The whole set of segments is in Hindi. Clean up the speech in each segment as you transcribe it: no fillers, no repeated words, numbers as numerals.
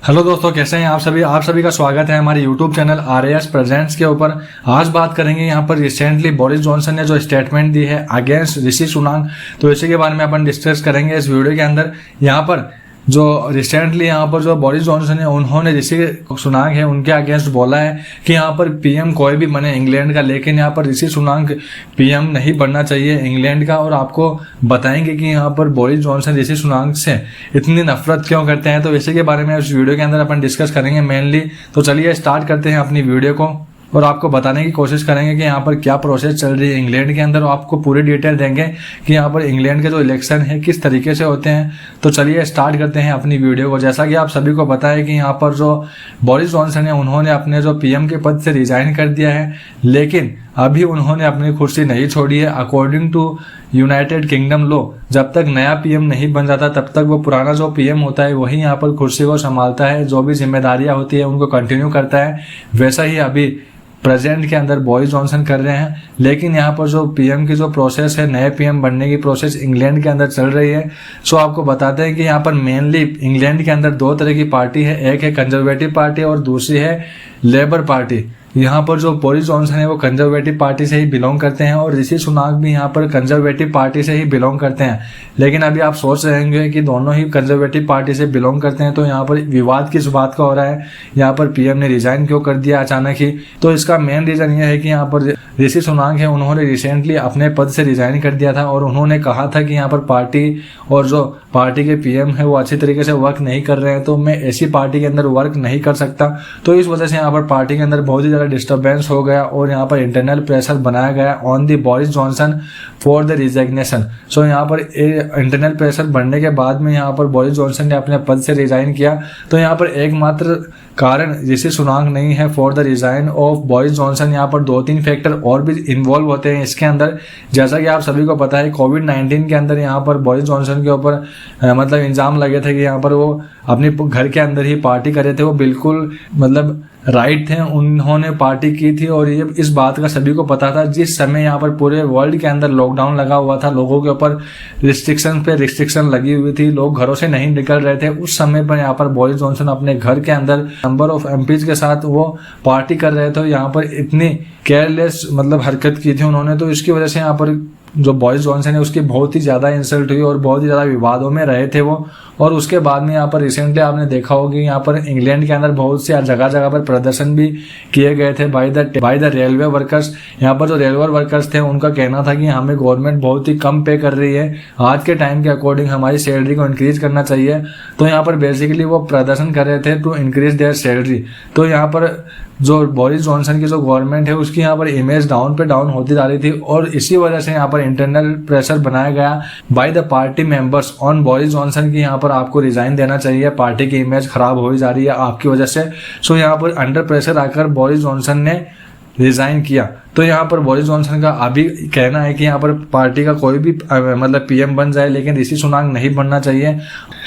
हेलो दोस्तों, कैसे हैं आप सभी का स्वागत है हमारे यूट्यूब चैनल RAS प्रेजेंट्स के ऊपर। आज बात करेंगे यहाँ पर रिसेंटली बोरिस जॉनसन ने जो स्टेटमेंट दी है अगेंस्ट ऋषि सुनाक, तो इसी के बारे में अपन डिस्कस करेंगे इस वीडियो के अंदर। यहाँ पर जो रिसेंटली यहाँ पर जो बोरिस जॉनसन है उन्होंने ऋषि सुनाक है उनके अगेंस्ट बोला है कि यहाँ पर पीएम कोई भी बने इंग्लैंड का, लेकिन यहाँ पर ऋषि सुनाक पीएम नहीं बनना चाहिए इंग्लैंड का। और आपको बताएंगे कि यहाँ पर बोरिस जॉनसन ऋषि सुनाक से इतनी नफरत क्यों करते हैं, तो इसी के बारे में इस वीडियो के अंदर अपन डिस्कस करेंगे मेनली। तो चलिए स्टार्ट करते हैं अपनी वीडियो को और आपको बताने की कोशिश करेंगे कि यहाँ पर क्या प्रोसेस चल रही है इंग्लैंड के अंदर, और आपको पूरी डिटेल देंगे कि यहाँ पर इंग्लैंड के जो इलेक्शन है किस तरीके से होते हैं। तो चलिए स्टार्ट करते हैं अपनी वीडियो को। जैसा कि आप सभी को पता है कि यहाँ पर जो बोरिस जॉनसन है उन्होंने अपने जो पीएम के पद से रिजाइन कर दिया है, लेकिन अभी उन्होंने अपनी कुर्सी नहीं छोड़ी है। According to United Kingdom law, जब तक नया पीएम नहीं बन जाता तब तक वो पुराना जो पीएम होता है वही यहाँ पर कुर्सी को संभालता है, जो भी जिम्मेदारियां होती है उनको कंटिन्यू करता है। वैसा ही अभी प्रेजेंट के अंदर बोरिस जॉनसन कर रहे हैं, लेकिन यहाँ पर जो पीएम की जो प्रोसेस है, नए पीएम बनने की प्रोसेस इंग्लैंड के अंदर चल रही है। सो आपको बताते हैं कि यहाँ पर मेनली इंग्लैंड के अंदर दो तरह की पार्टी है, एक है कंजर्वेटिव पार्टी और दूसरी है लेबर पार्टी। यहाँ पर जो बोरिस जॉनसन है वो कंजर्वेटिव पार्टी से ही बिलोंग करते हैं और ऋषि सुनाक भी यहाँ पर कंजर्वेटिव पार्टी से ही बिलोंग करते हैं। लेकिन अभी आप सोच रहे होंगे कि दोनों ही कंजर्वेटिव पार्टी से बिलोंग करते हैं, तो यहाँ पर विवाद किस बात का हो रहा है, यहाँ पर पीएम ने रिजाइन क्यों कर दिया अचानक ही। तो इसका मेन रीजन ये है कि यहाँ पर ऋषि सुनाक है उन्होंने रिसेंटली अपने पद से रिजाइन कर दिया था और उन्होंने कहा था कि यहाँ पर पार्टी और जो पार्टी के पीएम है वो अच्छी तरीके से वर्क नहीं कर रहे हैं, तो मैं ऐसी पार्टी के अंदर वर्क नहीं कर सकता। तो इस वजह से यहाँ पर पार्टी के अंदर बहुत ही ज्यादा डिस्टर्बेंस हो गया और यहाँ पर इंटरनल प्रेशर बनाया गया on the Boris Johnson for the resignation. So यहाँ पर इंटरनल प्रेशर बढ़ने के बाद में यहाँ पर बोरिस जॉनसन ने अपने पद से रिजाइन किया। तो यहाँ पर एकमात्र कारण ऋषि सुनाक नहीं है for the resign of Boris Johnson. यहाँ पर 2-3 फैक्टर और भी इन्वॉल्व होते हैं इसके अंदर। जैसा कि आप सभी को पता है कोविड-19 के अंदर यहाँ पर बोरिस जॉनसन के ऊपर मतलब इल्जाम लगे थे कि यहाँ पर वो अपने घर के अंदर ही पार्टी कर रहे थे। वो बिल्कुल मतलब राइट थे, उन्होंने पार्टी की थी और ये इस बात का सभी को पता था। जिस समय यहाँ पर पूरे वर्ल्ड के अंदर लॉकडाउन लगा हुआ था, लोगों के ऊपर रिस्ट्रिक्शन पे रिस्ट्रिक्शन लगी हुई थी, लोग घरों से नहीं निकल रहे थे, उस समय पर यहाँ पर बोरिस जॉनसन अपने घर के अंदर नंबर ऑफ एमपीज के साथ वो पार्टी कर रहे थे। यहाँ पर इतनी केयरलेस मतलब हरकत की थी उन्होंने, तो इसकी वजह से यहाँ पर जो बोरिस जॉनसन है उसकी बहुत ही ज्यादा इंसल्ट हुई और बहुत ही ज्यादा विवादों में रहे थे वो। और उसके बाद में यहाँ पर रिसेंटली आपने देखा होगा कि यहाँ पर इंग्लैंड के अंदर बहुत से जगह जगह पर प्रदर्शन भी किए गए थे बाय द रेलवे वर्कर्स। यहाँ पर जो रेलवे वर्कर्स थे उनका कहना था कि हमें गवर्नमेंट बहुत ही कम पे कर रही है, आज के टाइम के अकॉर्डिंग हमारी सैलरी को इंक्रीज करना चाहिए। तो यहाँ पर बेसिकली वो प्रदर्शन कर रहे थे टू इंक्रीज देयर सैलरी। तो यहाँ पर जो बोरिस जॉनसन की जो गवर्नमेंट है उसकी यहाँ पर इमेज डाउन पे डाउन होती जा रही थी और इसी वजह से यहाँ पर इंटरनल प्रेशर बनाया गया by the party members on Boris Johnson की यहाँ पर आपको रिजाइन देना चाहिए, पार्टी की इमेज खराब हो जा रही है आपकी वजह से। सो यहाँ पर अंडर प्रेशर आकर बोरिस जॉनसन ने रिजाइन किया। तो यहाँ पर बोरिस जॉनसन का अभी कहना है कि यहाँ पर पार्टी का कोई भी मतलब पीएम बन जाए, लेकिन ऋषि सुनाक नहीं बनना चाहिए।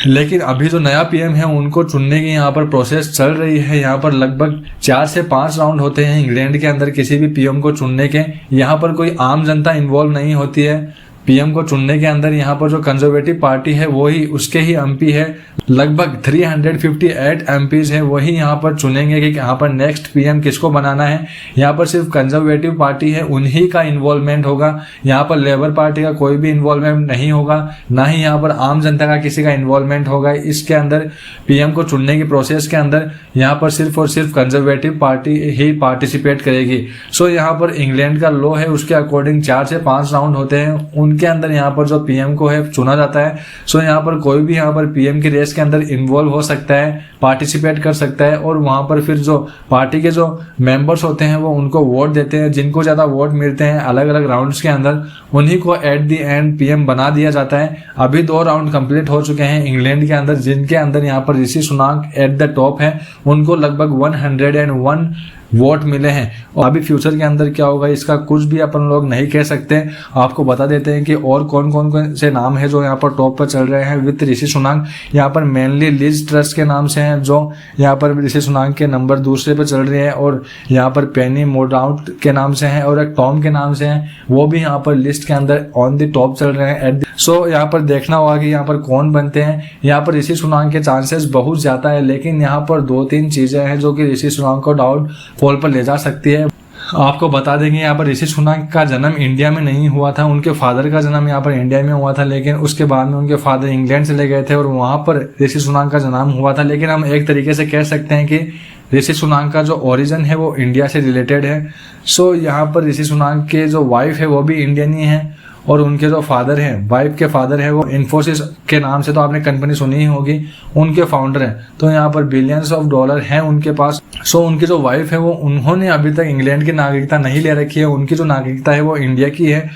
लेकिन अभी जो नया पीएम है उनको चुनने की यहाँ पर प्रोसेस चल रही है। यहाँ पर लगभग 4 से 5 राउंड होते हैं इंग्लैंड के अंदर किसी भी पीएम को चुनने के। यहाँ पर कोई आम जनता इन्वॉल्व नहीं होती है पीएम को चुनने के अंदर। यहाँ पर जो कंजर्वेटिव पार्टी है वही उसके ही एमपी है, लगभग 358 एमपीज है, वही यहाँ पर चुनेंगे कि यहाँ पर नेक्स्ट पीएम किसको बनाना है। यहाँ पर सिर्फ कंजर्वेटिव पार्टी है उन्हीं का इन्वॉल्वमेंट होगा, यहाँ पर लेबर पार्टी का कोई भी इन्वॉल्वमेंट नहीं होगा, ना ही यहाँ पर आम जनता का किसी का इन्वॉल्वमेंट होगा। इसके अंदर पीएम को चुनने की प्रोसेस के अंदर यहाँ पर सिर्फ और सिर्फ कंजर्वेटिव पार्टी ही पार्टिसिपेट करेगी। सो यहाँ पर इंग्लैंड का लॉ है उसके अकॉर्डिंग 4 से 5 राउंड होते हैं, उनके अंदर यहाँ पर जो पीएम को है चुना जाता है। सो यहाँ पर कोई भी यहाँ पर पीएम की रेस के अंदर इन्वॉल्व हो सकता है, पार्टिसिपेट कर सकता है और वहां पर फिर जो पार्टी के जो मेंबर्स होते हैं वो उनको वोट देते हैं। जिनको ज्यादा वोट मिलते हैं अलग अलग राउंड्स के अंदर उन्हीं को एट द एंड पीएम बना दिया जाता है। अभी 2 राउंड कंप्लीट हो चुके हैं इंग्लैंड के अंदर, जिनके अंदर यहाँ पर ऋषि सुनाक एट द टॉप है, उनको लगभग 101 वोट मिले हैं। और अभी फ्यूचर के अंदर क्या होगा इसका कुछ भी अपन लोग नहीं कह सकते। आपको बता देते हैं कि और कौन कौन से नाम है जो यहाँ पर टॉप पर चल रहे हैं विद ऋषि सुनाक। यहाँ पर मेनली लिज ट्रस के नाम से हैं जो यहाँ पर ऋषि सुनाक के नंबर दूसरे पर चल रहे हैं, और यहाँ पर पेनी मोडाउट के नाम से हैं और एक टॉम के नाम से हैं, वो भी यहाँ पर लिस्ट के अंदर ऑन द टॉप चल रहे हैं। सो यहाँ पर देखना होगा कि यहाँ पर कौन बनते हैं। यहाँ पर ऋषि सुनाक के चांसेस बहुत ज्यादा है, लेकिन यहाँ पर 2-3 चीजें हैं जो कि ऋषि सुनाक को डाउट फॉल पर ले जा सकती है। आपको बता देंगे यहाँ पर ऋषि सुनाक का जन्म इंडिया में नहीं हुआ था, उनके फादर का जन्म यहाँ पर इंडिया में हुआ था, लेकिन उसके बाद में उनके फादर इंग्लैंड चले गए थे और वहां पर ऋषि सुनाक का जन्म हुआ था। लेकिन हम एक तरीके से कह सकते हैं कि ऋषि सुनाक का जो ओरिजिन है वो इंडिया से रिलेटेड है। सो यहाँ पर ऋषि सुनाक के जो वाइफ है वो भी इंडियन ही है, और उनके जो फादर हैं, वाइफ के फादर है वो इन्फोसिस के नाम से तो आपने कंपनी सुनी ही होगी, उनके फाउंडर हैं। तो यहाँ पर बिलियंस ऑफ डॉलर हैं उनके पास। सो उनकी जो वाइफ है वो उन्होंने अभी तक इंग्लैंड की नागरिकता नहीं ले रखी है, उनकी जो नागरिकता है वो इंडिया की है,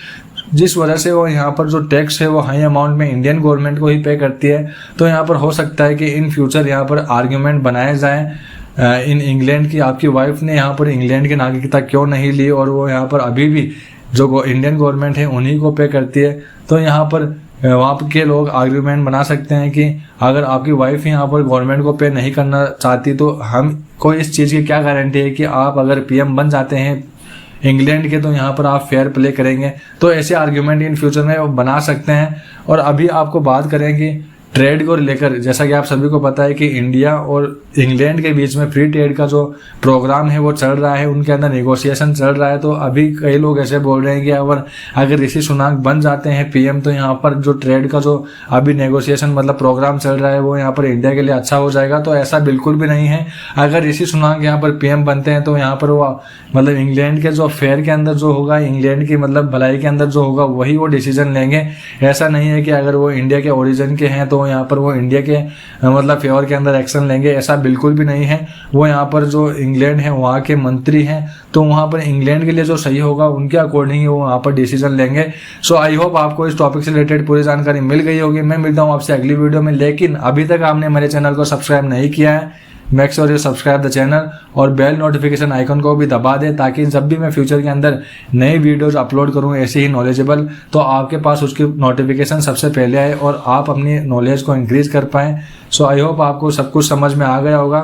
जिस वजह से वो यहाँ पर जो टैक्स है वो हाई अमाउंट में इंडियन गवर्नमेंट को ही पे करती है। तो यहाँ पर हो सकता है कि इन फ्यूचर यहाँ पर आर्ग्यूमेंट बनाए जाए इन इंग्लैंड की, आपकी वाइफ ने यहाँ पर इंग्लैंड की नागरिकता क्यों नहीं ली, और वो यहाँ पर अभी भी जो इंडियन गवर्नमेंट है उन्हीं को पे करती है। तो यहाँ पर वहाँ के लोग आर्ग्यूमेंट बना सकते हैं कि अगर आपकी वाइफ यहाँ पर गवर्नमेंट को पे नहीं करना चाहती तो हमको इस चीज़ की क्या गारंटी है कि आप अगर पीएम बन जाते हैं इंग्लैंड के तो यहाँ पर आप फेयर प्ले करेंगे। तो ऐसे आर्ग्यूमेंट इन फ्यूचर में वो बना सकते हैं। और अभी आपको बात करें कि ट्रेड को लेकर, जैसा कि आप सभी को पता है कि इंडिया और इंग्लैंड के बीच में फ्री ट्रेड का जो प्रोग्राम है वो चल रहा है, उनके अंदर नेगोशिएशन चल रहा है। तो अभी कई लोग ऐसे बोल रहे हैं कि अगर ऋषि सुनाक बन जाते हैं पीएम तो यहाँ पर जो ट्रेड का जो अभी नेगोशिएशन मतलब प्रोग्राम चल रहा है वो यहाँ पर इंडिया के लिए अच्छा हो जाएगा। तो ऐसा बिल्कुल भी नहीं है। अगर ऋषि सुनाक यहाँ पर पीएम बनते हैं तो यहाँ पर वो मतलब इंग्लैंड के जो फेयर के अंदर जो होगा, इंग्लैंड की मतलब भलाई के अंदर जो होगा वही वो डिसीजन लेंगे। ऐसा नहीं है कि अगर वो इंडिया के ओरिजिन के हैं तो यहाँ पर वो इंडिया के मतलब फेवर के अंदर एक्शन लेंगे, ऐसा बिल्कुल भी नहीं है। वो यहाँ पर जो इंग्लैंड है वहाँ के मंत्री हैं, तो वहाँ पर इंग्लैंड के लिए जो सही होगा उनके अकॉर्डिंग ही वो वहाँ पर डिसीजन लेंगे। सो आई होप आपको इस टॉपिक से रिलेटेड पूरी जानकारी मिल गई होगी। मैं मिलता हूँ आपसे अगली वीडियो में, लेकिन अभी तक आपने मेरे चैनल को सब्सक्राइब नहीं किया है, make sure you subscribe the channel और बेल नोटिफिकेशन आइकन को भी दबा दें, ताकि जब भी मैं फ्यूचर के अंदर नई वीडियोज अपलोड करूं ऐसे ही नॉलेजेबल, तो आपके पास उसकी नोटिफिकेशन सबसे पहले आए और आप अपनी नॉलेज को इंक्रीज कर पाएं। सो आई होप आपको सब कुछ समझ में आ गया होगा।